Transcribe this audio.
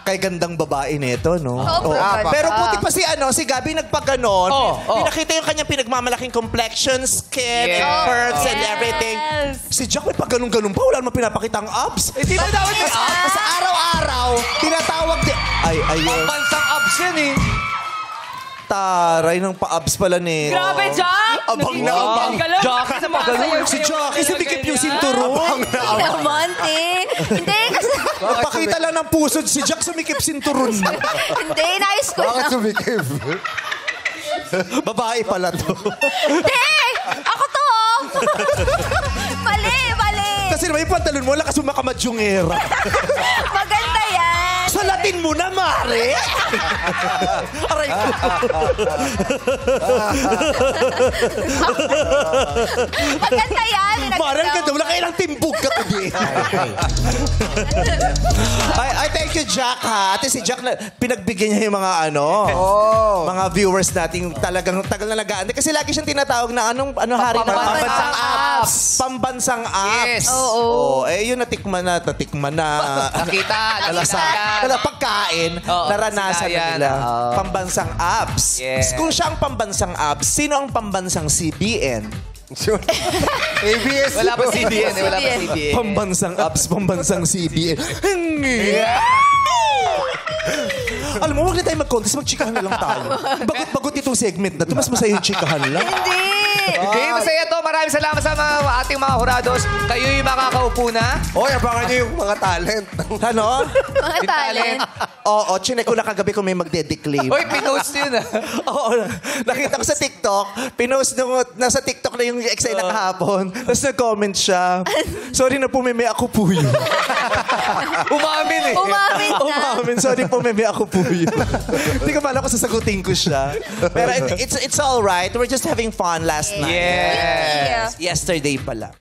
Kay gandang babae nito, no? Pero Pero buti pa si Gabi nagpaganon. Pinakita yung kanyang pinagmamalaking complexion, skin, and curves and everything. Si Jack may pagganon-ganon pa. Wala naman pinapakita ang abs. Hindi na dapat may abs. Sa araw-araw, tinatawag din. Ayun. Pansang abs yan eh. Taray ng pa-abs pala ni. Grabe, Jack! Abang na abang. Jackie sa mga ganun. Si Jackie sumikip yung sinturon. Hindi naman, Hindi, kasi... Nagpakita lang ng pusod si Jack sumikip sinturon. Hindi, nais ko Bakit lang. sumikip? Babae pala to. Hindi! Ako to! Mali, mali! Kasi naman yung pantalon mo, lakas mo makamadyongera. Maganda yan! Sa Latin mo na, Mare! Aray ko. Maganda yan! Mare, ang ganda. Wala kailang timbog ka today. Ay, thank you, Jack, ha? Ate si Jack, pinagbigyan niya yung mga mga viewers natin talagang tagal na nag-aantay. Kasi lagi siyang tinatawag na anong hari ng pambansang apps. Pambansang apps. Yes. Oo. Yun natikman na. Nakita. Pagkain, Oo, naranasan na sinayan. nila. Pambansang apps. Yes. Kung siya ang pambansang apps, sino ang pambansang CBN? ABS. Wala pa CBN eh. Wala pa CBN. Pambansang apps, pambansang CBN. Alam mo, huwag na tayo mag-contest, mag-chikahan na lang tayo. Bagot-bagot itong segment na ito, mas masaya yung chikahan lang. Hindi! Hindi, masaya to. Maraming salamat sa ating mga hurados. Kayo yung makakaupo na. Oy, abangan niyo yung mga talent. Ano? Mga talent. Oo, chinek ko na kagabi kung may magde-declaim. Uy, pinost yun ah. Oo, nakita ko sa TikTok, pinost nung, nasa TikTok na yung ex na kahapon. Tapos nag-comment siya, sorry na po, meme, ako po yun. Umamin eh. Umamin na. Umamin, sorry po, meme, ako po yun. Hindi ko pala kung sasagutin ko siya. Pero it's all right. We're just having fun last night. Yes. Yesterday pala.